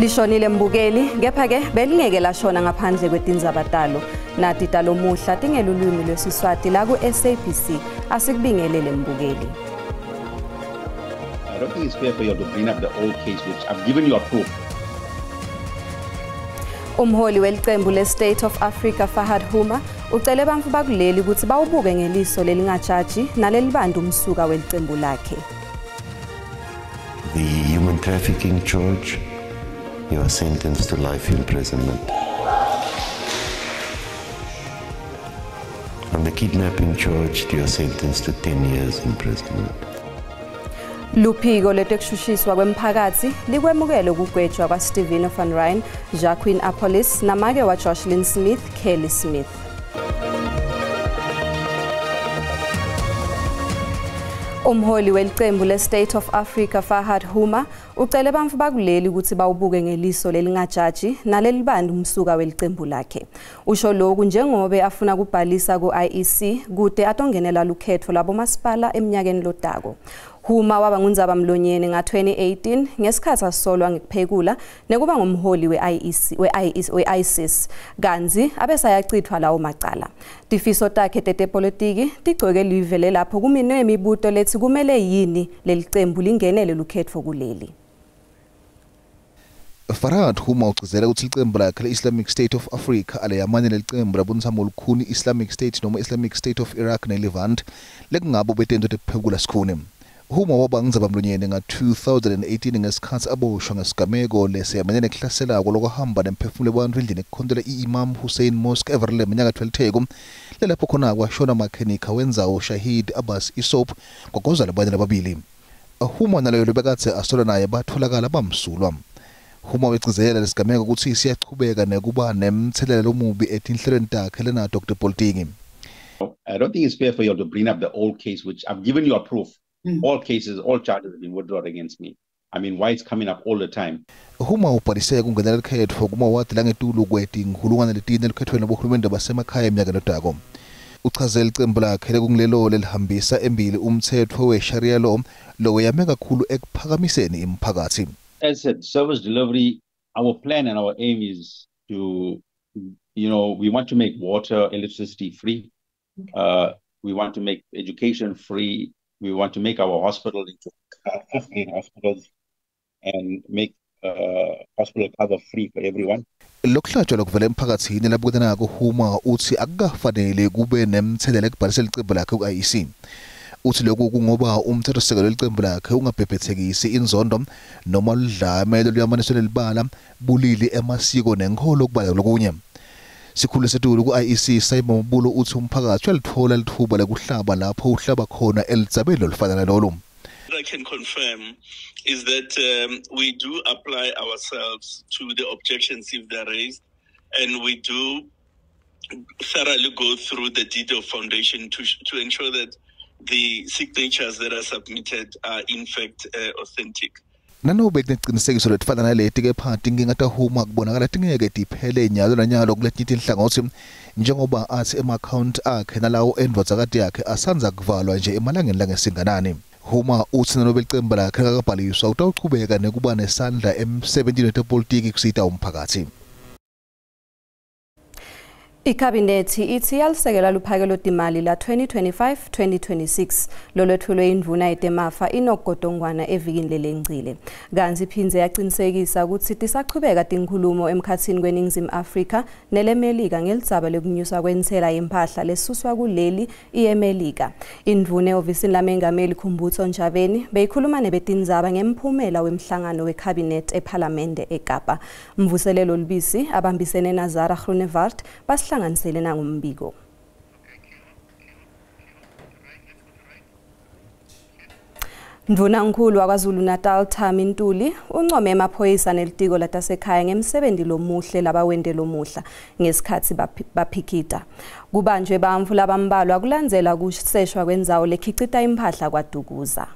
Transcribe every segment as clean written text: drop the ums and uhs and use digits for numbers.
Lishonile mbukeli, kepha-ke belingeke lashona ngaphandle kwetinzabatalo. Nati talomuhla tingelulwimi lwesiswati la ku-SABC asikubingelele mbukeli. I don't think it's fair for you to bring up the old case which I've given you a proof. Umholi welicembu le-State of Africa Fahad Huma ucele bantfu bakuleli ukuthi bawubuke ngeliso lelingajaji nalelibantu umsuka welicembu lakhe. The human trafficking charge, you are sentenced to life imprisonment. On the kidnapping charge, you are sentenced to 10 years imprisonment. Luphiko lwetekushushishwa kwemphakathi likwemukele ukugwetshwa kwaStephen van Ryn, Jacqueline Apollis namake waJocelyn Smith, Kelly Smith. Umholi welicembu le-State of Africa Fahad Huma ucele bantfu bakuleli ukuthi bawubuke ngeliso lelingajaji nalelibantu umsuka welicembu lakhe. Usho lokhu njengobe afuna kubhalisa ku-IEC kude atongenela lukhetho labomasipala eminyakeni lotako. Huma waba ngundzabamlonyeni nga-2018 ngesikhathi asolwa ngekuphekula nekuba ngumholi we-ISIS kanzi abesayachithwa lawo macala. Tifiso takhe tetepolitiki tigcoke live lapho kuminwe imibuto lethi kumele yini lelicembu lingenele lukhetho kuleli. Fahad Huma ugcizela ukuthi licembu lakhe le-Islamic State of Africa aleyamane lelicembu labontsamo lukhuni Islamic State noma Islamic State of Iraq ne-Levant lekungabo betento tephekula sikhuni. Huma waba ngundzabamlonyeni nga-2018 ngesikhathi aboshwa ngesigameko lesiyamene nekuhlaselako lokuhamba nemphefumulo webantfu endlini ekukhontela i-Imam Hussein Mosque Everlem minyaka 12 lelapho khona kwashona makhenika wenzawo Shahid Abbas Isop ngogoza labanye lababili. Huma naloyo lebekathe asola naye batholakala bamsulwa. Huma wegcizelela lesigameko ukuthi siyachubeka nekuba nemthelela omubi etinhlelweni takhe lena Dr. Politiki. I don't think it's fair for you to bring up the old case which I've given you a proof. All cases, all charges have been withdrawn against me. I mean, why it's coming up all the time? Huma ubhalise kungenela likhetho kumawadi langetulu kweti ngihulungana letine likhethweni bohulumende basemakhaya eminyaka lotako. Uchazela icembu lakhe lekungilelo lelihambisa embili umthetho we-Sharia law lo yame kakhulu ekuphakamiseni imphakathi. As I said, service delivery, our plan and our aim is to, we want to make water, electricity free. We want to make education free. We want to make our hospital into 15 hospitals and make hospital cover free for everyone. Lokuhlatshwa lokuvela emphakathini labukwenako Huma uthi akufanele kube nemthelela ekubhalisela icembu lakhe ku-IEC. Uthi lokhu kungoba umthethosisekelo welicembu lakhe ungabhebhethekisi inzondo noma ludlamelo luyamaniswe lelibala bulili emasiko nenkolo kubala lokunye. Sikhulu setulu ku-IEC Simon Mbulo uthi umphakathi uyalithola lithuba lekuhlaba lapho uhlaba khona elidzabelo lifanele lolo. What I can confirm is that we do apply ourselves to the objections if they're raised, and we do thoroughly go through the detail foundation to ensure that the signatures that are submitted are in fact authentic. Nanobe kunecinisekiso letifana naleti kepha tinkinga taHuma kubonakala tingeke tiphele nyalo nanyalo kuletinye inhlangothi njengoba athi ema-account akhe nalawo endvodzakati yakhe asanza kuvalwa nje emalangeni langesinganani. Huma uthi nanobe licembu lakhe kakabhaliswa utawuchubeka nekuba nesandla emsebentini wetepolitiki kusita umphakathi. Ikhabinethi ithi yalisekela luphakelo timali la 2025-2026 lolwethulwe indvuna yetemafa inogodongwana evikini lelengcile. Kanzi iphindze yaqinisekisa ukuthi tisachubeka tinkhulumo emkhatsini kweNingizimu Afrika nelemelika ngelidzaba lekunyuswa kwentsela yempahla lesuswa kuleli iyemelika. Indvuna ehhovisini lamengameli Khumbudzo Ntshavheni beyikhuluma nebetindzaba ngemphumela wemhlangano wekhabinethi ePhalamende eKapa. Mvuselelo Lubisi abambisene naZara Groenewald hlanganisele nangumbiko. Ndvunankulu waKwaZulu Natal Thami Ntuli uncome emaphoyisa nelitiko latasekhaya ngemsebenzi lomuhle labawende lomuhla ngesikhathi baphikita. Kubanjwe bantfu labambalwa kulandzela kuseshwa kwendzawo lekhicita impahla kwaDukuza.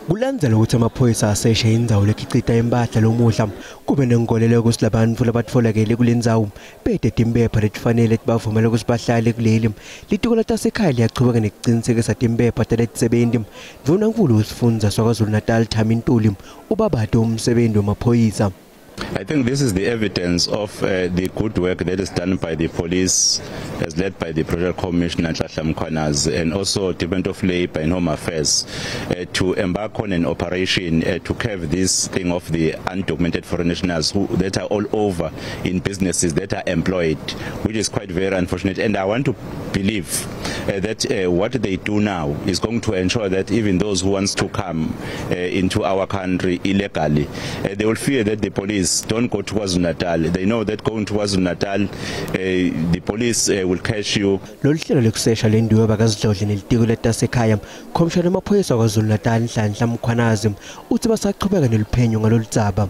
Kulandzela ukuthi amaphoyisa aseshe indzawo lekhicita impahla lomudla kube nenkolelo ukuthi labantu labatfolakele kulendzawo bede timpepha letifanele tibavumela ukuthi bahlale kuleli. Litiko latasekhaya liyachubeka nekucinisekisa timpepha taletisebenti. Ndvunankulu wesifundza saKwaZulu-Natal Thami Ntuli ubabate umsebenzi wamaphoyisa. I think this is the evidence of the good work that is done by the police, as led by the Project Commissioner Nhlanhla Mkhwanazi, and also Department of Labour and Home Affairs, to embark on an operation to curb this thing of the undocumented foreign nationals that are all over in businesses that are employed, which is quite very unfortunate. And I want to believe that what they do now is going to ensure that even those who want to come into our country illegally, they will fear that the police don't go to KwaZulu-Natal. They know that going to KwaZulu-Natal, the police will catch you. Loluhlelo lekusesha lendiwe bakazidlodle nelitiko letasekhaya, Komishana wamaphoyisa kwaZulu-Natal Nhlanhla Mkhwanazi uthi basaqhubeka neliphenyo ngaloludzaba.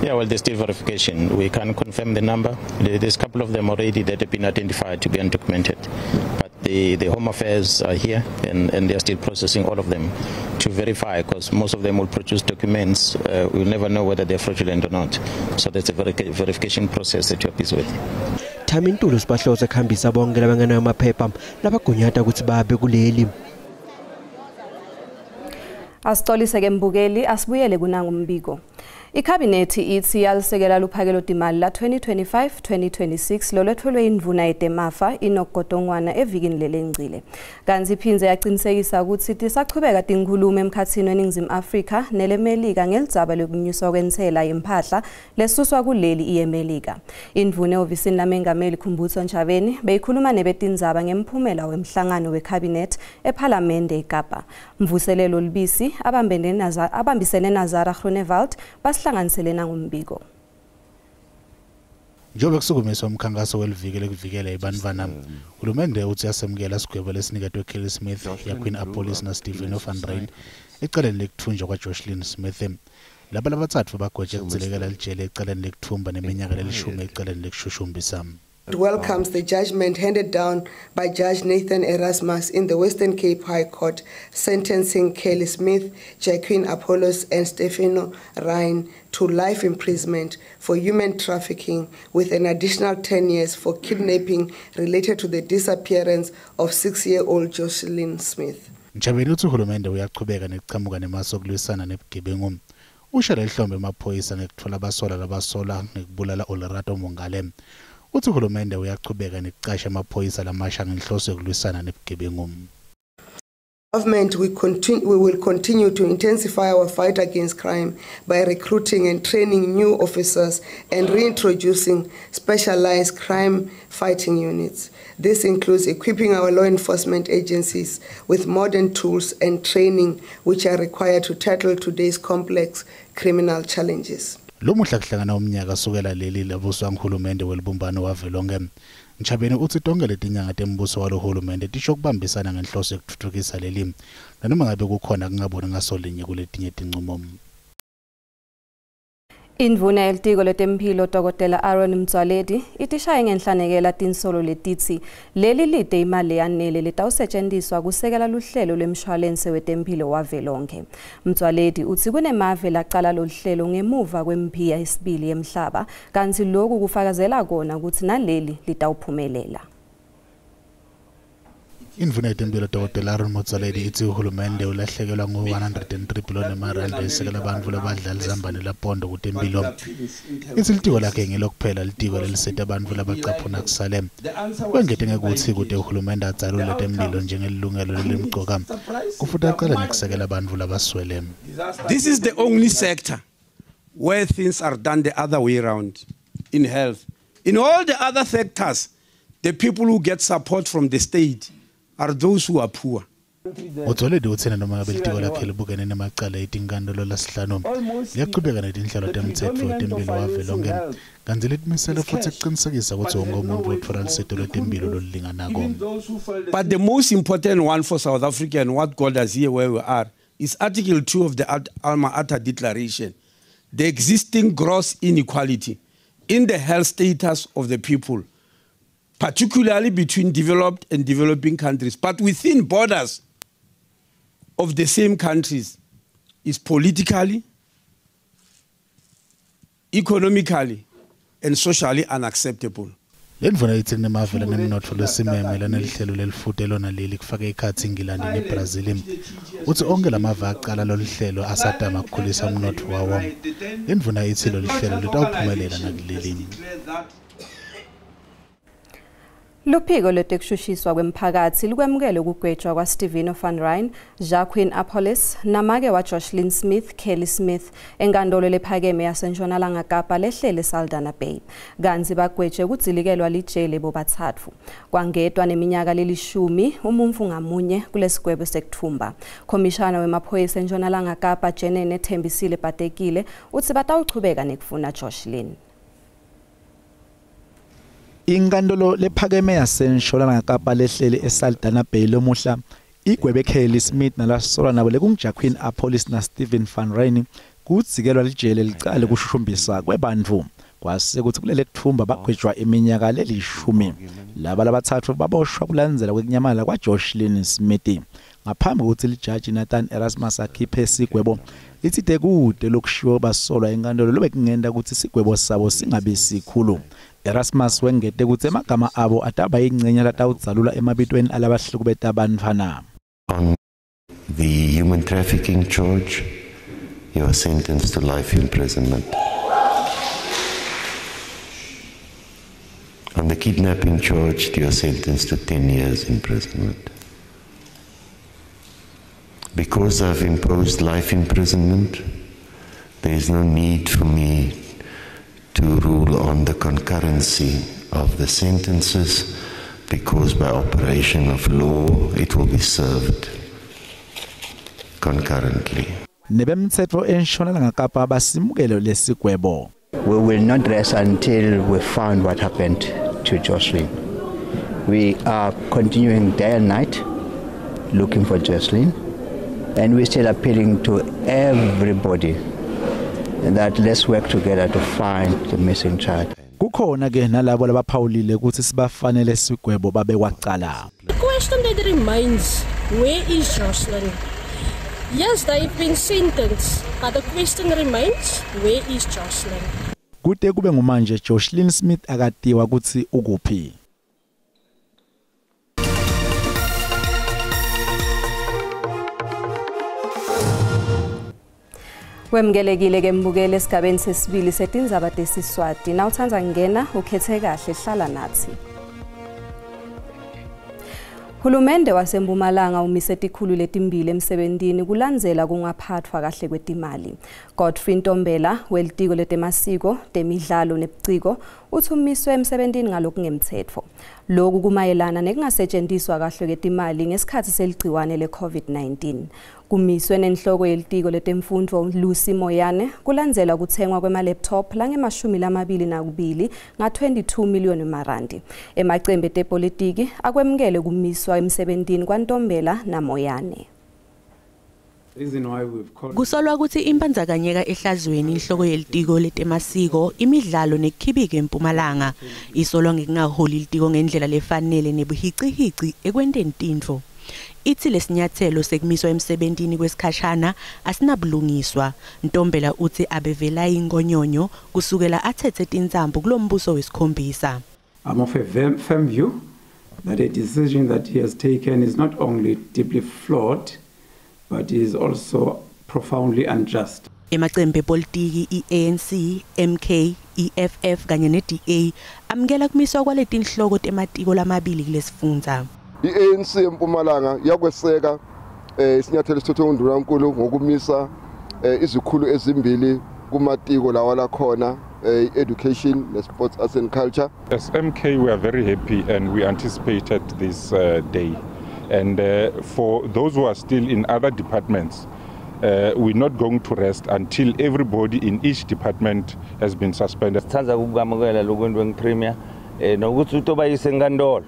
Yeah, well, there's still verification. We can confirm the number. There's a couple of them already that have been identified to be undocumented. But the Home Affairs are here and they're still processing all of them to verify, because most of them will produce documents. We'll never know whether they're fraudulent or not. So that's a verification process that you're busy with. Thami Ntuli sibahloza kuhambisa bonke labangena amaphepha labagunyata ukuthi babe kuleli. Asixolise ke mbukeli asibuyele kunanga umbiko. Ikhabinethi ithi yalisekela luphakelo timali la 2025-2026 lolwethelwe indvuna yetemafa inogodongwana evikini lelengcile. Kanzi iphinze yaqinisekisa ukuthi tisachubeka tinkhulumo emkhathini weNingizimu Afrika nelemelika ngelidzaba lokunyuswa kwentsela yempahla lesuswa kuleli iyemelika. Indvuna eovisini lamengameli Khumbudzo Ntshavheni beyikhuluma nebetindzaba ngemphumela wemhlangano wekhabinethi ePhalamende eKapa. Mvuselelo Lubisi abambisene Nazara Groenewald hlanganisele nangumbiko. Njobe kusukumiswa umkhankaso weliviki lekuvikela ibantwana, uhulumende uthi yasemukela isigwebo lesiniketwe Kelly Smith yaQueen Apollos na Stephen van Ryn ecaleni lekuthunjwa kwaJocelyn Smith. Laba labatsatfu bagwetshwe kudzilekela lijele ecaleni lekuthumba neminyaka lelishumi ecaleni lekushushumisa. It welcomes the judgment handed down by Judge Nathan Erasmus in the Western Cape High Court, sentencing Kelly Smith, Jacqueline Apollos, and Stefano Ryan to life imprisonment for human trafficking, with an additional 10 years for kidnapping related to the disappearance of 6-year-old Jocelyn Smith. Ntshavheni uthi uhulumende uyaqhubeka nekuchamuka nemaso okulwisana nebugebengu. Ushaya ihlombe emaphoyisa ngekuthola abasola labasola ngekubulala uLerato Mongale. Uthi uhulumende uyaqhubeka nekuqasha amaphoyisa lamasha ngenhloso yokulwisana nebugebengu. Government, we will continue to intensify our fight against crime by recruiting and training new officers and reintroducing specialized crime fighting units. This includes equipping our law enforcement agencies with modern tools and training which are required to tackle today's complex criminal challenges. Lo muhla kuhlangana umnyaka sukela leli labuswa nguhulumende welibumbano wavelonke. Ntshavheni uthi tonke letinyanga tembuso walohulumende tisho kubambisana ngenhloso yokuthuthukisa leli nanoma ngabe kukhona kungaboni ngasolinye kuletinye tincumo. Indvuna yelitiko letemphilo Dr. Aaron Mtswaledi itishaye ngenhlanekela tinsolo letithi leli lide imali yanele letawusetshenziswa kusekela luhlelo lwemshwalense wetemphilo wavelonke. Mtswaledi uthi kunemave laqala loluhlelo ngemuva kwemphiya yesibili yemhlaba, kanti lokhu kufakazela kona ukuthi naleli litawuphumelela. Indvuna yetempilo Dr. Aaron Mtswaledi ithi uhulumende ulahlekelwa ngo-103 billion emarandi esekela abantu labadlala izambane lapondo kutempilo. Ithi litiko lakhe ngelokuphela litiko lelisethe abantu labacaphuna kusale. Kwengete ngekuthi kude uhulumende adzalule letempilo njengelilungelo lelimgcoka kufuthi aqala nekusekela abantu labaswele. This is the only sector where things are done the other way around in health. In all the other sectors, the people who get support from the state are those who are poor. Mtswaledi uthena noma ngabe litiko lakhe libukene nemacala etinkantolo lasihlanu liyaqhubeka netinhlelo temtsetfo wetempilo wavelonke kanti letimisela futhi kuqinisekisa ukuthi wonke umuntu uthola lusetho lwetempilo lolulinganako. But the most important one for South Africa and what got us here where we are is Article 2 of the Alma Ata Declaration, the existing gross inequality in the health status of the people, particularly between developed and developing countries, but within borders of the same countries, is politically, economically, and socially unacceptable. Lendvuna ithi nemavela nemnotfo lesimeme lelihlelo lelifude lona leli kufaka ikhathi England neBrazil. Uthi onke lamava aqala lolihlelo asadama ukukhulisa umnotfo wawo. Lendvuna ithi lolihlelo litawuphumelela nakuleli. Luphiko lwetekushushishwa kwemphakathi lukwemukele ukugwetshwa kwaStevino van Ryn, Jacqueline Apollos, namake waJoshlin Smith, Kelly Smith, enkantolo lephakeme yaseNtshonalanga Kapa lehlele Saldanha Bay. Kanzi bagwetshe ukudzilikelwa lijele bobathathu. Kwangedwa neminyaka lelishumi, umumfu ngamunye kulesigwebo sekuthumba. Komishana wemaphoyisa eNtshonalanga Kapa Jenene Thembisile Patekile uthi batawuchubeka nekufuna Joshlin. Inkantolo lephakeme yaseNtshonalanga Kapa lehlele eSaldanha Bay lomuhla igwebe Kelly Smith nalasolwa nabo lekunguJacqueline Apollos naStevin van Ryn kudzikelwa lijele licale kushushumbisa kwebantfu kwase kuthi kulele kuthumba bagwetshwa iminyaka lelishumi. Laba labathathu baboshwa kulandzela kwekunyamala kwaJoshlin Smith ngaphambi kokuthi lijaji Nathan Erasmus akhiphe isigwebo litsite kude lokushiwo basolwa enkantolo lobe kungenda ukuthi isigwebo sabo singabe sikhulu. Erasmus wengete ukuthi emagama abo ataba ingcenya latawudzalula emabitweni alabahlukubeta abantfana. On the human trafficking charge, you are sentenced to life imprisonment. On the kidnapping charge, you are sentenced to 10 years imprisonment. Because I've imposed life imprisonment, there is no need for me to rule on the concurrency of the sentences, because by operation of law it will be served concurrently. Nebemtsetfo eNtshonalanga Kapa basimukele lesigwebo. We will not rest until we found what happened to Joshlin. We are continuing day and night looking for Joshlin, and we're still appealing to everybody that let's work together to find the missing child. Kukhona ke nalabo labaphawulile ukuthi sibafanele sigwebo babe kwaqala. The question that remains, where is Joshlin? Yes, they've been sentenced, but the question remains, where is Joshlin? Kude kube ngumanje Joshlin Smith akatiwa ukuthi ukuphi. Wemgelekile ke mbukele esigabeni sesibili setindzaba tesiswati. Na uthandza ngena ukhethe kahle hlala nathi. Hulumende waseMpumalanga umise tikhulu letimbili emsebentini kulandzela kungaphathwa kahle kwetimali. Godfrey Ntombela welitiko letemasiko, temidlalo nebuciko uthi umiswe emsebentini ngalokungemthetho. Lokhu kumayelana nekungasetshenziswa kahle kwetimali ngesikhathi seligciwane leCOVID-19. Kumiswe nenhloko yelitiko letemfundo Lucy Moyane kulandzela kuthengwa kwema-laptop lange-22 nga-22 million marandi. Emacembe tepolitiki akwemukele kumiswa emsebentini kwaNtombela naMoyane. Kusolwa ukuthi impandzakanyeka ehlazweni inhloko yelitiko letemasiko, imidlalo nekhibike eMpumalanga isolwa ngekungaholi ilitiko ngendlela lefanele nebuhicihici ekwenteni tintfo. Ithi lesinyathelo sekumiswa emsebentini kwesikhashana asinabulungiswa. Ntombela uthi abevela ingonyonyo kusukela athethe tinzambu kulombuso wesikhombisa. I'm of a firm view that a decision that he has taken is not only deeply flawed, but is also profoundly unjust. Emacembe politiki iANC, MK, EFF kanye neDA amukela kumiswa kwaletinhloko tematiko lamabili kulesifundza. iANC eMpumalanga yakweseka isinyathelo esithathwe nguNdunankulu ngokumisa izikhulu ezimbili kumatiko lawa la khona education, sports, arts and culture. As MK, we are very happy and we anticipated this day. And for those who are still in other departments, we're not going to rest until everybody in each department has been suspended. Tanza kugamukela lokwenziwa ngePremier nokuthi utobayise enkantolo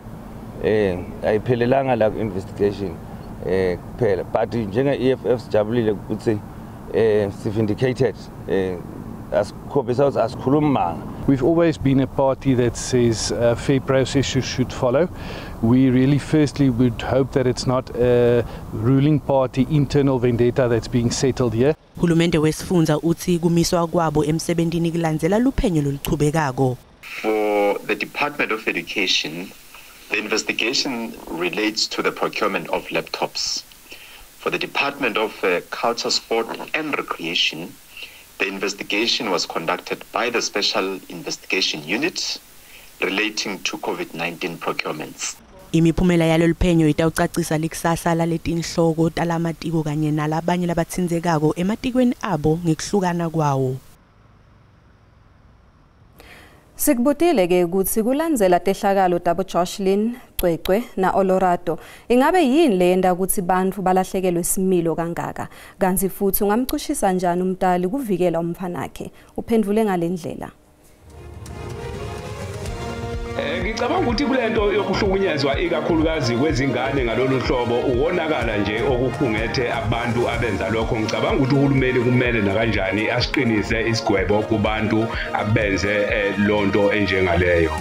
ayiphelelanga la investigation kuphela, but njenge-EFF sijabulile ukuthi si-vindicated asikhombisa ukuthi asikhulumi manga. We've always been a party that says fair processes should follow. We really firstly would hope that it's not a ruling party internal vendetta that's being settled here. Hulumende wesifundza uthi kumiswa kwabo emsebentini kulandzela luphenyo loluchubekako. For the Department of Education, the investigation relates to the procurement of laptops. For the Department of Culture, Sport and Recreation, the investigation was conducted by the Special Investigation Unit relating to COVID-19 procurements. Imiphumela yalo luphenyo itawucacisa likusasa laletinhloko talamatiko kanye nalabanye labatsindzekako ematikweni abo ngekuhlukana kwawo. Sikubutile ke ukuthi kulandzela tehlakalo tabo Jocelyn, Cwecwe na Olorado ingabe yini lenda ukuthi bantfu balahlekelwe isimilo kangaka kanti futhi ungamcushisa njani umntali kuvikela umfanakhe uphendvule ngalendlela. Ngicabanga ukuthi kulento yokuhlukunyezwa ikakhulukazi kwezingane ngalolu hlobo uwonakala nje okukhungethe abantu abenza lokho. Ngicabanga ukuthi uhulumeni kumele nakanjani asiqinise isigwebo kubantu abenze lonto enjengaleyo.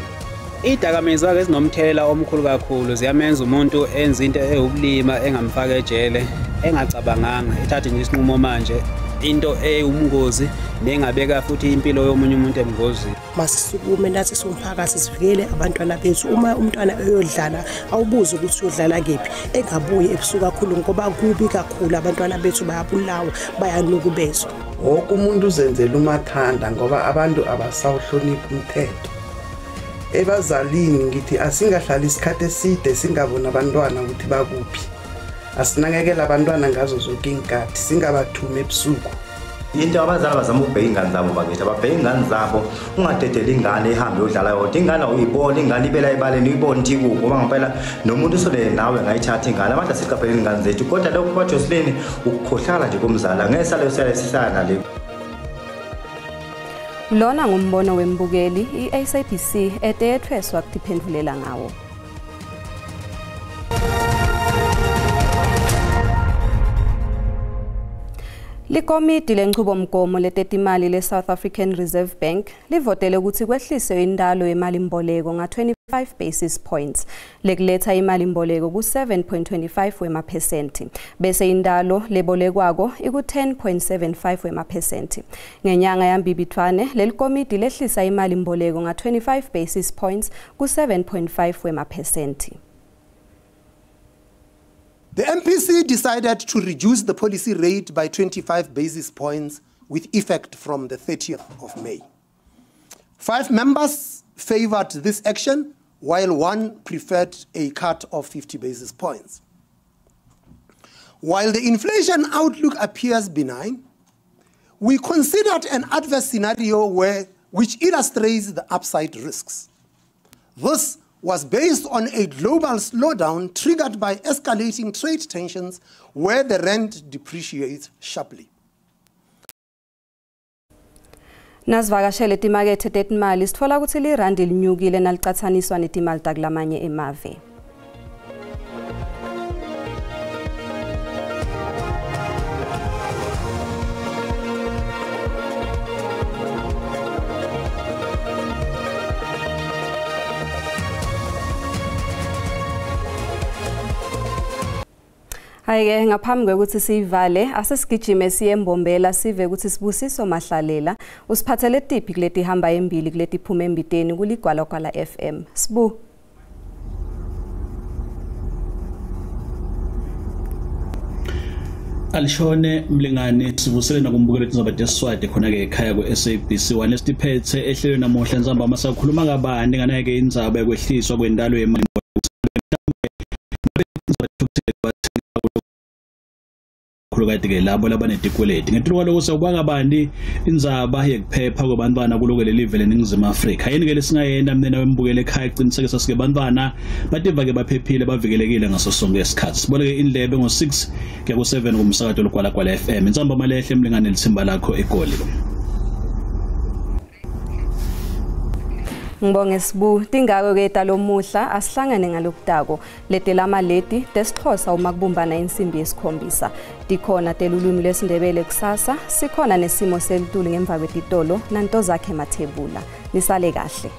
Idakamizwa ke zinomthelela omkhulu kakhulu ziyamenza umuntu enza into eyukulima engamfaka ejele engacabanganga ethathe nje isinqumo manje into eyumngozi nengabeka futhi impilo yomunye umuntu emngozini. Masisukume nathi somphakathi sivikele abantwana bethu. Uma umntwana eyodlala awubuze ukuthi uyodlala kephi engabuye ebusuku kakhulu ngoba kubi kakhulu abantwana bethu bayabulawa bayanukubezwa. Wonke umuntu uzenzela umathanda ngoba abantu abasawuhloniphi umthetho. Ebazalini ngithi asingahlali isikhathi eside singabona abantwana ukuthi bakuphi. Asinakekela abantwana ngazo zonke inkathi singabathuma ebusuku. Into abazali bazama ukubheka ingane zabo bakithi ababheka ingane zabo ungadedela ingane ehambe yodlala yodwa ingane uyibona ingane ibela ebaleni uyibona ukuthi kuphi ngoba ngempela nomuntu usole nawe ngayithatha ingane abantu asiqaphele ingane zethu kodwa lokho kwa Jocelyn ukukhohlala nje komzala ngesalo sisana le. Lona ngumbono wembukeli iSABC etethweswa kutiphendvulela ngawo. Likomiti lenchubomgomo letetimali le-South African Reserve Bank livotele ukuthi kwehliswe indalo yemalimboleko nga-25 basis points lekuletha imalimboleko ku-7.25 wemaphesenti bese indalo lebolekwako iku-10.75 wemaphesenti. Ngenyanga yambibithwane lelikomiti lehlisa imalimboleko nga-25 basis points ku-7.5 wemaphesenti. The MPC decided to reduce the policy rate by 25 basis points with effect from the 30th of May. 5 members favored this action, while 1 preferred a cut of 50 basis points. While the inflation outlook appears benign, we considered an adverse scenario which illustrates the upside risks. This was based on a global slowdown triggered by escalating trade tensions where the rand depreciates sharply. Nasivakashele timakethe tetimali sitfola ukuthi lirandi linyukile nalicathaniswa netimali takulamanye emave. Hayi ngaphambi kwekuthi sivale asesigijime siye eMbombela sive ukuthi Sibusiso Mahlalela usiphathele tiphi kuleti hamba embili kuleti phuma embiteni kuligwala kwala FM. Sibu Alishone mlingane sivusele nakumbukele tizoba deswade khona ke ekhaya ku SABC 1 esiphethe ehlelo namuhla nzamba masakhuluma kabani nganake indzaba yekwehliswa kwendalo yemali khulukade labo labanetikweleti ngetuluka lokusa kwakabandi indzaba yekuphepha kwabantwana kulokele live leNingizimu Afrika yini ke lesingayenda mina wembukele ekhaya icinisekisa sike bantwana bativa ke baphephile bavikelekile ngaso sonke isikhathi siboleke indlebe ngo6 ke ku7 kumsakato lokwala kwala FM indzamba malehle mlingane lithimba lakho egoli. Ngibonge Sibu tingako ke talomuhla asihlangane ngalokudako letela amaledi desixhosa uma kubumbana insimbi yesikhombisa dikhona telulwimi lwesindebele kusasa sikhona nesimo selituli ngemva kwetitolo nanto zakhe emathebula nisale kahle.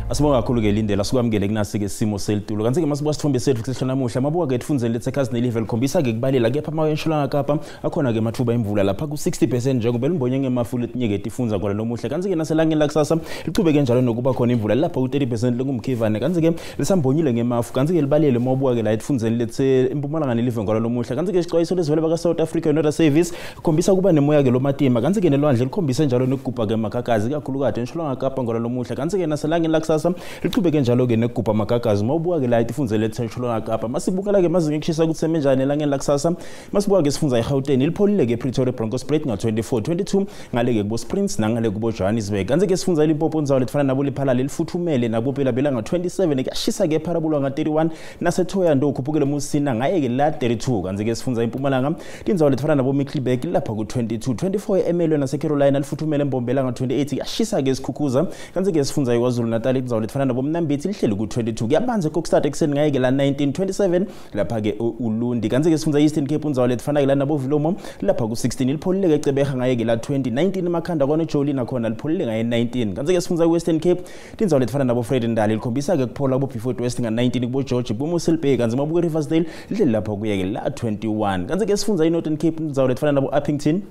Asibonga kakhulu ke Lindela sikwamukele kunasi ke simo selitulo kanti ke masibuka sithombe sethu kuhlala namuhla mabuka ke tifundze leTexas nelevel khombisa ke kubalela kepha ama eShilanga Kapa akhona ke mathuba imvula lapha ku 60% njengoba limbonye ngemafu letinyeke tifundza kwala nomuhle kanti ke naselangeni lakusasa liqhubeke njalo nokuba khona imvula lapha ku 30% lengumkhivane kanti ke lisambonyile ngemafu kanti ke libalele mabuka ke la tifundze lethe impumalanga nelevel kwala nomuhle kanti ke isixwayiso lesivele baka South Africa Weather Service khombisa kuba nemoya ke lo matima kanti ke nelwandle likhombisa njalo nokugubha ke makakazi kakhulu kade eShilanga Kapa kwala nomuhle kanti ke naselangeni lakusasa liqhubeke njalo ke nekugubha makagazi mawubuka ke la itifunze leTshilanga Kapa masibukela ke mazinga ekushisa ukuthi semenjani elangeni lakusasa masibuka ke sifunza eGauteng ilipholile ke Pretoria Bronkhorstspruit nga24-22 ngale ke kubo Springs nangale kubo Johannesburg kanti ke sifunza iLimpopo nzawo lefana nabo liphalala lifuthumele nabo phela bela nga27 kuyashisa ke parabulwa nga31 naseThoya ndo ukhuphukele musina ngaye ke la 32 kanti ke sifunza iMpumalanga tinzawo lefana nabo Middelburg lapha ku22-24 eMelwe naseCarolina lifuthumele eMbombela nga28 kuyashisa ke isikhukhuza kanti ke sifunza iKwaZulu Natal tinzawo lefana nabo Mnambithi lihleli ku22 kuyabanza kokustart ekseni ngaye ke la 1927 lapha ke uLundi kanti ke sifunza Eastern Cape unzawo lefana ke la nabo Vilomo lapha ku16 lipholile ke Cebeha ngaye ke la 2019 emakhanda kwana eJoli nakhona lipholile ngaye 19 kanti ke sifunza Western Cape tinzawo lefana nabo Vredendal likhombisa ke kuphola kubo Beaufort West nga19 kubo George Bumusel Bay kanti mabuke Riversdale lihleli lapha kuye ke la 21 kanti ke sifunza iNorthern Cape tinzawo lefana nabo Uppington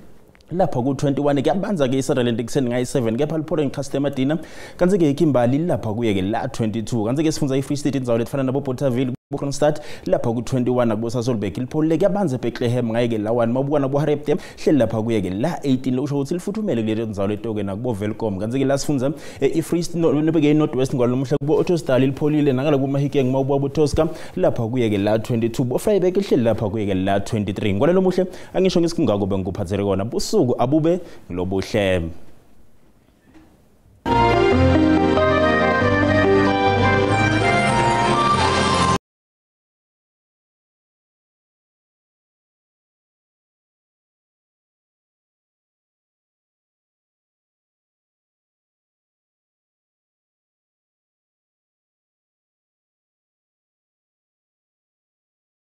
lapha ku21 kuyabanza ke iSutherland ekseni ngayi7 kepha liphole ngeCustomer Dinner kanti ke iKimberley lapha kuye ke la 22 kanti ke sifunza iFree State indzawo lefana nabo Bothaville Kroonstad lapha ku21 nakubo Sasolburg lipholile kuyabanza eBethlehem ngaye ke la 1 mabuka nabo Harepte hleli lapha kuye ke la 18 lo usho ukuthi lifuthumele kulelo ndzawo letoke nakubo Welcome kanti ke la sifunza iFree State Northwest ngwalomuhla kubo Ottosdal lipholile nangala kuMahikeng mawubuka boTosca lapha kuye ke la 22 bo Vryburg hleli lapha kuye ke la 23 ngwalo muhle angisho ngesikungako bengikuphathele kona busuku abube lobuhle.